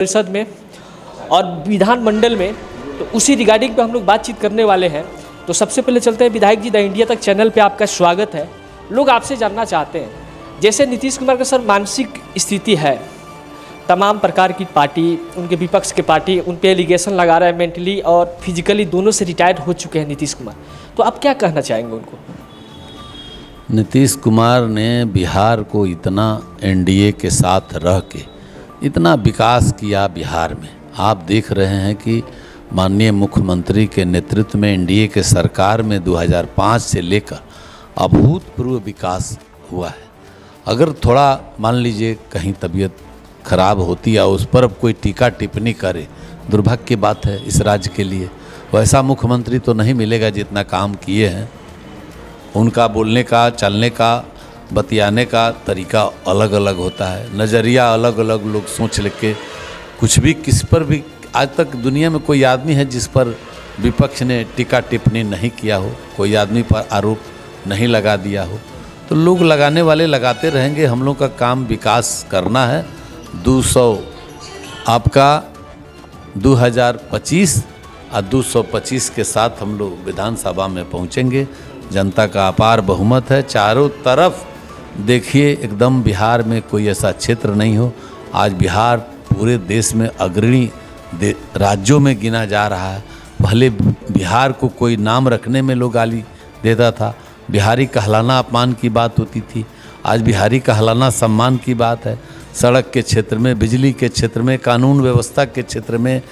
परिषद में और विधानमंडल में, तो उसी रिगार्डिंग पे हम लोग बातचीत करने वाले हैं। तो सबसे पहले चलते हैं विधायक जी, द इंडिया तक चैनल पे आपका स्वागत है। लोग आपसे जानना चाहते हैं, जैसे नीतीश कुमार का सर मानसिक स्थिति है, तमाम प्रकार की पार्टी, उनके विपक्ष के पार्टी उन पे एलिगेशन लगा रहा है, मेंटली और फिजिकली दोनों से रिटायर्ड हो चुके हैं नीतीश कुमार। तो आप क्या कहना चाहेंगे उनको? नीतीश कुमार ने बिहार को इतना एनडीए के साथ रह के इतना विकास किया बिहार में। आप देख रहे हैं कि माननीय मुख्यमंत्री के नेतृत्व में एनडीए के सरकार में 2005 से लेकर अभूतपूर्व विकास हुआ है। अगर थोड़ा मान लीजिए कहीं तबीयत खराब होती है उस पर कोई टीका टिप्पणी करे, दुर्भाग्य की बात है इस राज्य के लिए। वैसा मुख्यमंत्री तो नहीं मिलेगा जितना काम किए हैं। उनका बोलने का, चलने का, बतियाने का तरीका अलग अलग होता है, नज़रिया अलग अलग लोग सोच लेके कुछ भी किस पर भी। आज तक दुनिया में कोई आदमी है जिस पर विपक्ष ने टीका टिप्पणी नहीं किया हो, कोई आदमी पर आरोप नहीं लगा दिया हो। तो लोग लगाने वाले लगाते रहेंगे। हम लोग का काम विकास करना है। 200 आपका 2025 और 225 के साथ हम लोग विधानसभा में पहुंचेंगे। जनता का अपार बहुमत है चारों तरफ। देखिए एकदम बिहार में कोई ऐसा क्षेत्र नहीं हो। आज बिहार पूरे देश में अग्रणी राज्यों में गिना जा रहा है। भले बिहार को कोई नाम रखने में लोग गाली देता था, बिहारी कहलाना अपमान की बात होती थी, आज बिहारी कहलाना सम्मान की बात है। सड़क के क्षेत्र में, बिजली के क्षेत्र में, कानून व्यवस्था के क्षेत्र में,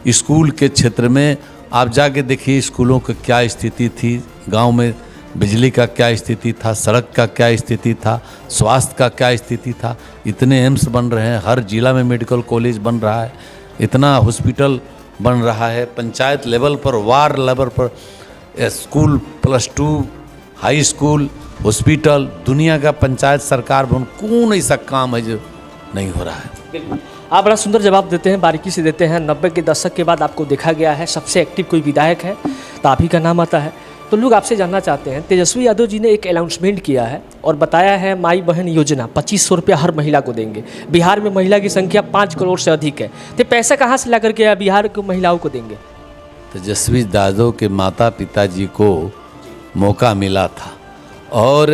स्कूल के क्षेत्र में आप जाके देखिए स्कूलों की क्या स्थिति थी, गांव में बिजली का क्या स्थिति था, सड़क का क्या स्थिति था, स्वास्थ्य का क्या स्थिति था। इतने एम्स बन रहे हैं, हर जिला में मेडिकल कॉलेज बन रहा है, इतना हॉस्पिटल बन रहा है। पंचायत लेवल पर, वार्ड लेवल पर स्कूल, +2 हाई स्कूल, हॉस्पिटल, दुनिया का पंचायत सरकार भवन, कौन ऐसा काम है जो नहीं हो रहा है। बिल्कुल, आप बड़ा सुंदर जवाब देते हैं, बारीकी से देते हैं। 90 के दशक के बाद आपको देखा गया है सबसे एक्टिव कोई विधायक है तो आप ही का नाम आता है। तो लोग आपसे जानना चाहते हैं, तेजस्वी यादव जी ने एक अनाउंसमेंट किया है और बताया है माई बहन योजना 2500 रुपया हर महिला को देंगे। बिहार में महिला की संख्या 5 करोड़ से अधिक है, तो पैसा कहाँ से ला करके बिहार की महिलाओं को देंगे? तेजस्वी यादव के माता पिता जी को मौका मिला था और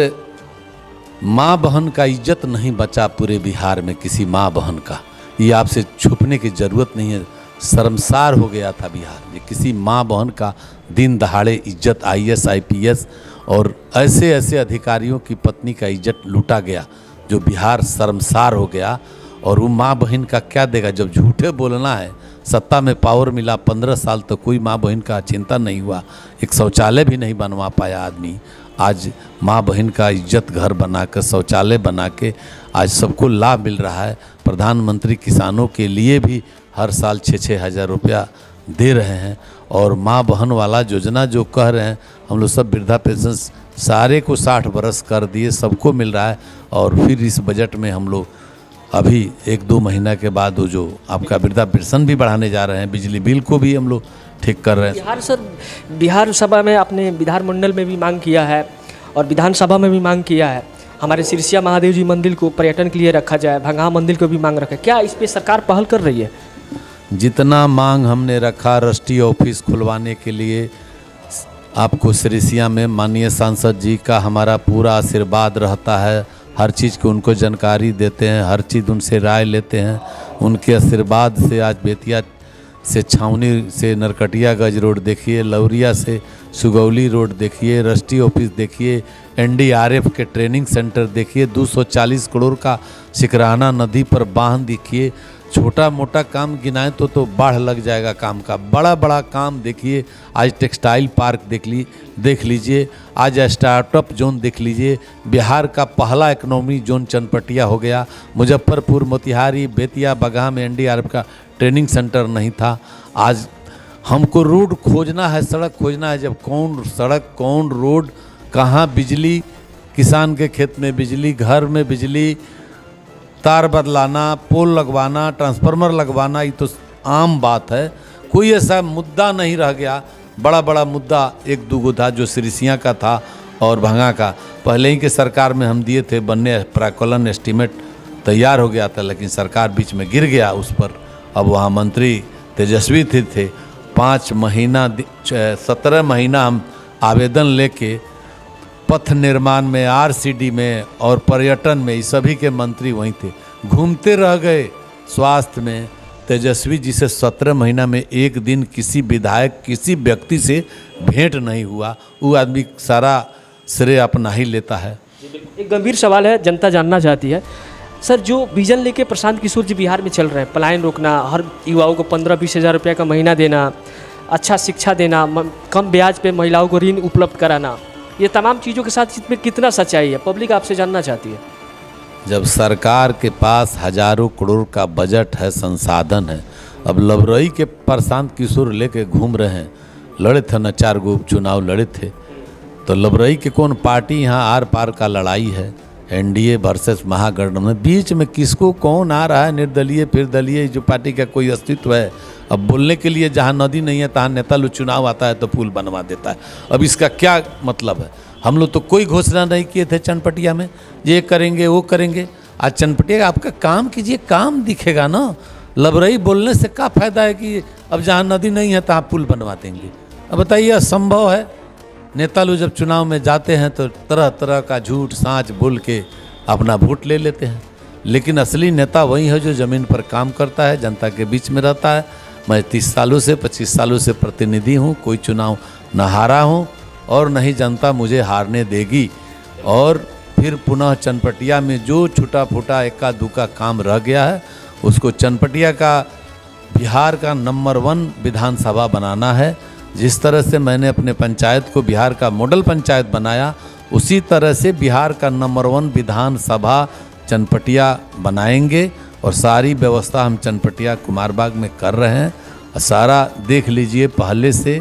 माँ बहन का इज्जत नहीं बचा पूरे बिहार में किसी माँ बहन का। ये आपसे छुपने की ज़रूरत नहीं है। शर्मसार हो गया था बिहार। ये किसी माँ बहन का दिन दहाड़े इज्जत, IAS IPS और ऐसे ऐसे अधिकारियों की पत्नी का इज्जत लूटा गया जो बिहार शर्मसार हो गया। और वो माँ बहन का क्या देगा जब झूठे बोलना है। सत्ता में पावर मिला, 15 साल तो कोई माँ बहन का चिंता नहीं हुआ, एक शौचालय भी नहीं बनवा पाया आदमी। आज माँ बहन का इज्जत घर बनाकर, शौचालय बना के आज सबको लाभ मिल रहा है। प्रधानमंत्री किसानों के लिए भी हर साल 6-6 हज़ार रुपया दे रहे हैं। और माँ बहन वाला योजना जो कह रहे हैं, हम लोग सब वृद्धा पेंशन सारे को 60 बरस कर दिए, सबको मिल रहा है। और फिर इस बजट में हम लोग अभी 1-2 महीना के बाद वो जो आपका वृद्धा पेंशन भी बढ़ाने जा रहे हैं, बिजली बिल को भी हम लोग ठीक कर रहे हैं। बिहार सभा में आपने विधानमंडल में भी मांग किया है और विधानसभा में भी मांग किया है, हमारे सिरसिया महादेव जी मंदिर को पर्यटन के लिए रखा जाए, भंगा मंदिर को भी मांग रखा है। क्या इस पर सरकार पहल कर रही है? जितना मांग हमने रखा रजिस्ट्री ऑफिस खुलवाने के लिए, आपको सिरसिया में माननीय सांसद जी का हमारा पूरा आशीर्वाद रहता है। हर चीज़ की उनको जानकारी देते हैं, हर चीज़ उनसे राय लेते हैं। उनके आशीर्वाद से आज बेतिया से छावनी से नरकटियागंज रोड देखिए, लौरिया से सुगौली रोड देखिए, रजिस्ट्री ऑफिस देखिए, NDRF के ट्रेनिंग सेंटर देखिए, 240 करोड़ का सिकराना नदी पर बांध देखिए। छोटा मोटा काम गिनाए तो बाढ़ लग जाएगा काम का। बड़ा बड़ा काम देखिए। आज टेक्सटाइल पार्क देख लीजिए, आज स्टार्टअप जोन देख लीजिए। बिहार का पहला इकोनॉमी जोन चनपटिया हो गया। मुजफ्फरपुर, मोतिहारी, बेतिया, बगहा में NDRF का ट्रेनिंग सेंटर नहीं था। आज हमको रोड खोजना है, सड़क खोजना है। जब कौन सड़क, कौन रोड, कहाँ बिजली, किसान के खेत में बिजली, घर में बिजली, तार बदलाना, पोल लगवाना, ट्रांसफार्मर लगवाना, ये तो आम बात है। कोई ऐसा मुद्दा नहीं रह गया। बड़ा बड़ा मुद्दा 1-2 था जो सिरसिया का था और भंगा का। पहले ही के सरकार में हम दिए थे बनने, प्राक्कलन एस्टीमेट तैयार हो गया था, लेकिन सरकार बीच में गिर गया उस पर। अब वहाँ मंत्री तेजस्वी थे 5 महीना 17 महीना हम आवेदन लेके पथ निर्माण में, आरसीडी में और पर्यटन में, इस सभी के मंत्री वहीं थे, घूमते रह गए। स्वास्थ्य में तेजस्वी जी से 17 महीना में एक दिन किसी विधायक, किसी व्यक्ति से भेंट नहीं हुआ, वो आदमी सारा श्रेय अपना ही लेता है। एक गंभीर सवाल है, जनता जानना चाहती है सर, जो विजन लेके प्रशांत किशोर जी बिहार में चल रहे हैं, पलायन रोकना, हर युवाओं को 15-20 हज़ार रुपये का महीना देना, अच्छा शिक्षा देना, कम ब्याज पे महिलाओं को ऋण उपलब्ध कराना, ये तमाम चीज़ों के साथ इसमें कितना सच्चाई है, पब्लिक आपसे जानना चाहती है। जब सरकार के पास हजारों करोड़ का बजट है, संसाधन है, अब लबरई के प्रशांत किशोर लेके घूम रहे हैं, लड़े थे न 4 गो उपचुनाव लड़े थे, तो लबरई के कौन पार्टी यहाँ आर पार का लड़ाई है, एनडीए वर्सेस महागठबंधन, बीच में किसको कौन आ रहा है, निर्दलीय फिर दलीय, जो पार्टी का कोई अस्तित्व है। अब बोलने के लिए जहाँ नदी नहीं है तहाँ नेता लोग चुनाव आता है तो पुल बनवा देता है। अब इसका क्या मतलब है? हम लोग तो कोई घोषणा नहीं किए थे चनपटिया में, ये करेंगे वो करेंगे। आज चनपटिया आपका काम कीजिए, काम दिखेगा ना। लबरई बोलने से क्या फ़ायदा है कि अब जहाँ नदी नहीं है तहाँ पुल बनवा देंगे? अब बताइए, असंभव है। नेता लोग जब चुनाव में जाते हैं तो तरह तरह का झूठ साँच बोल के अपना वोट ले लेते हैं, लेकिन असली नेता वही है जो ज़मीन पर काम करता है, जनता के बीच में रहता है। मैं 30 सालों से 25 सालों से प्रतिनिधि हूँ, कोई चुनाव न हारा हूँ और न ही जनता मुझे हारने देगी। और फिर पुनः चनपटिया में जो छूटा फूटा इक्का दुक्का काम रह गया है, उसको चनपटिया का बिहार का नंबर 1 विधानसभा बनाना है। जिस तरह से मैंने अपने पंचायत को बिहार का मॉडल पंचायत बनाया, उसी तरह से बिहार का नंबर 1 विधानसभा चनपटिया बनाएंगे। और सारी व्यवस्था हम चनपटिया कुमारबाग में कर रहे हैं। सारा देख लीजिए, पहले से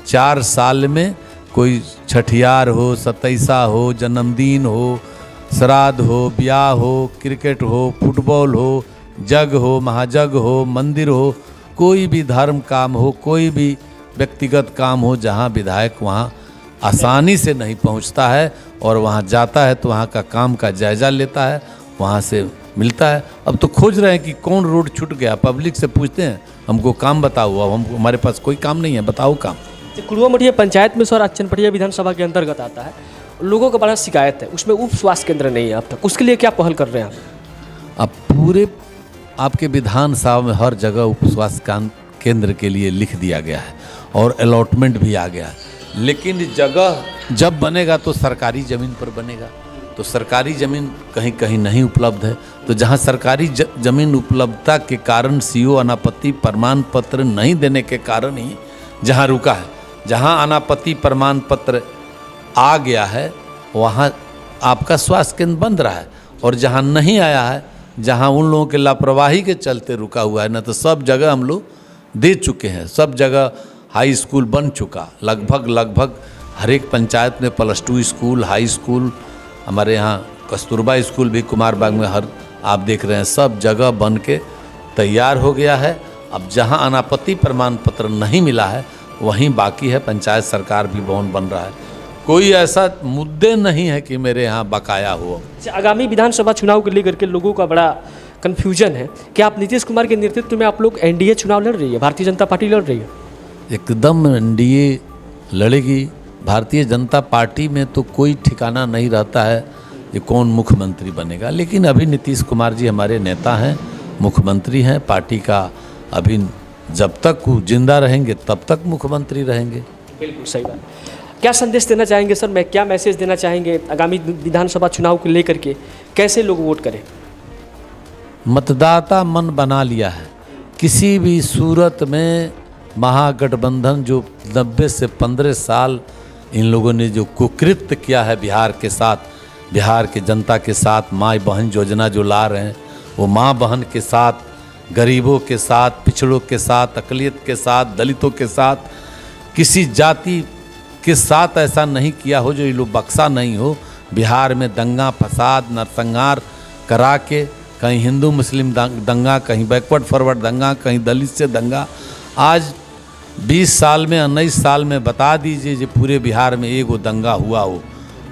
4 साल में कोई छठियार हो, सतैसा हो, जन्मदिन हो, श्राद्ध हो, ब्याह हो, क्रिकेट हो, फुटबॉल हो, जग हो, महाजग हो, मंदिर हो, कोई भी धर्म काम हो, कोई भी व्यक्तिगत काम हो, जहाँ विधायक वहाँ आसानी से नहीं पहुँचता है और वहाँ जाता है तो वहाँ का काम का जायज़ा लेता है, वहाँ से मिलता है। अब तो खोज रहे हैं कि कौन रोड छूट गया, पब्लिक से पूछते हैं हमको काम बताओ, अब हमको हमारे पास कोई काम नहीं है, बताओ काम। कुड़वा मटिया पंचायत में सर आज चनपटिया विधानसभा के अंतर्गत आता है, लोगों को बड़ा शिकायत है, उसमें उप स्वास्थ्य केंद्र नहीं है अब तक, उसके लिए क्या पहल कर रहे हैं आप? अब पूरे आपके विधानसभा में हर जगह उप स्वास्थ्य केंद्र के लिए लिख दिया गया है और अलॉटमेंट भी आ गया है, लेकिन जगह जब बनेगा तो सरकारी ज़मीन पर बनेगा, तो सरकारी ज़मीन कहीं कहीं नहीं उपलब्ध है। तो जहां सरकारी ज़मीन उपलब्धता के कारण सीओ अनापत्ति प्रमाण पत्र नहीं देने के कारण ही जहां रुका है, जहां अनापत्ति प्रमाण पत्र आ गया है वहां आपका स्वास्थ्य केंद्र बंद रहा है, और जहां नहीं आया है, जहां उन लोगों के लापरवाही के चलते रुका हुआ है, न तो सब जगह हम लोग दे चुके हैं। सब जगह हाई स्कूल बन चुका, लगभग हर एक पंचायत में +2 स्कूल, हाई स्कूल, हमारे यहाँ कस्तूरबा स्कूल भी कुमारबाग में हर आप देख रहे हैं, सब जगह बन के तैयार हो गया है। अब जहाँ अनापत्ति प्रमाण पत्र नहीं मिला है वहीं बाकी है, पंचायत सरकार भी भवन बन रहा है, कोई ऐसा मुद्दे नहीं है कि मेरे यहाँ बकाया हो। आगामी विधानसभा चुनाव को लेकर के लोगों का बड़ा कन्फ्यूजन है कि आप नीतीश कुमार के नेतृत्व में आप लोग एनडीए चुनाव लड़ रही है, भारतीय जनता पार्टी लड़ रही है? एकदम एनडीए लड़ेगी। भारतीय जनता पार्टी में तो कोई ठिकाना नहीं रहता है कि कौन मुख्यमंत्री बनेगा, लेकिन अभी नीतीश कुमार जी हमारे नेता हैं, मुख्यमंत्री हैं पार्टी का। अभी जब तक वो जिंदा रहेंगे तब तक मुख्यमंत्री रहेंगे। बिल्कुल सही बात। क्या संदेश देना चाहेंगे सर, मैं क्या मैसेज देना चाहेंगे आगामी विधानसभा चुनाव को लेकर के, कैसे लोग वोट करें? मतदाता मन बना लिया है, किसी भी सूरत में महागठबंधन जो 90 से 15 साल इन लोगों ने जो कुकृत्य किया है बिहार के साथ, बिहार के जनता के साथ, माँ बहन योजना जो ला रहे हैं, वो माँ बहन के साथ, गरीबों के साथ, पिछड़ों के साथ, अकलियत के साथ, दलितों के साथ, किसी जाति के साथ ऐसा नहीं किया हो जो ये लोग बख्शा नहीं हो। बिहार में दंगा फसाद नरसंहार करा के, कहीं हिंदू मुस्लिम दंगा, कहीं बैकवर्ड फॉरवर्ड दंगा, कहीं दलित से दंगा। आज 20 साल में 19 साल में बता दीजिए जो पूरे बिहार में एगो दंगा हुआ हो।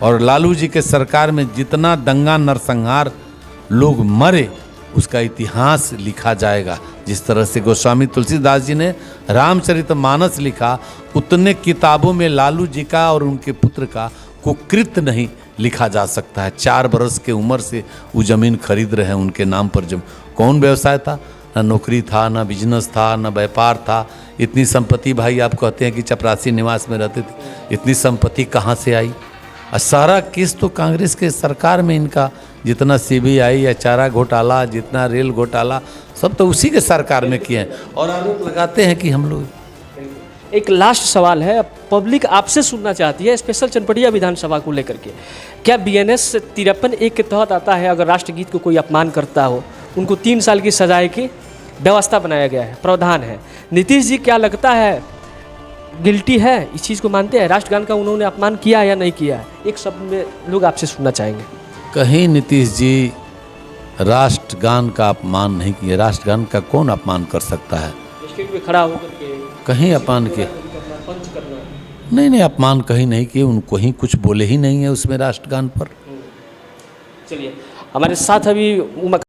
और लालू जी के सरकार में जितना दंगा नरसंहार लोग मरे उसका इतिहास लिखा जाएगा। जिस तरह से गोस्वामी तुलसीदास जी ने रामचरितमानस लिखा, उतने किताबों में लालू जी का और उनके पुत्र का कुकृत नहीं लिखा जा सकता है। 4 बरस के उम्र से वो ज़मीन खरीद रहे हैं उनके नाम पर। जब कौन व्यवसाय था, ना नौकरी था, ना बिजनेस था, ना व्यापार था। इतनी संपत्ति, भाई आप कहते हैं कि चपरासी निवास में रहते थे, इतनी संपत्ति कहाँ से आई? और सारा केस तो कांग्रेस के सरकार में इनका, जितना सीबीआई या चारा घोटाला, जितना रेल घोटाला, सब तो उसी के सरकार में किए हैं। और आरोप लगाते हैं कि हम लोग। एक लास्ट सवाल है, पब्लिक आपसे सुनना चाहती है स्पेशल चनपटिया विधानसभा को लेकर के। क्या BNS 53(1) के तहत आता है, अगर राष्ट्रगीत को कोई अपमान करता हो उनको 3 साल की सजाए की व्यवस्था बनाया गया है, प्रावधान है। नीतीश जी क्या लगता है गिल्टी है, इस चीज़ को मानते हैं? राष्ट्रगान का उन्होंने अपमान किया या नहीं किया है? एक शब्द में लोग आपसे सुनना चाहेंगे। कहीं नीतीश जी राष्ट्रगान का अपमान नहीं किए। राष्ट्रगान का कौन अपमान कर सकता है? स्टेज पे खड़ा होकर के कहीं अपमान किए? पंच करना, नहीं, अपमान कहीं नहीं किए। उनको ही कुछ बोले ही नहीं है उसमें राष्ट्रगान पर। चलिए, हमारे साथ अभी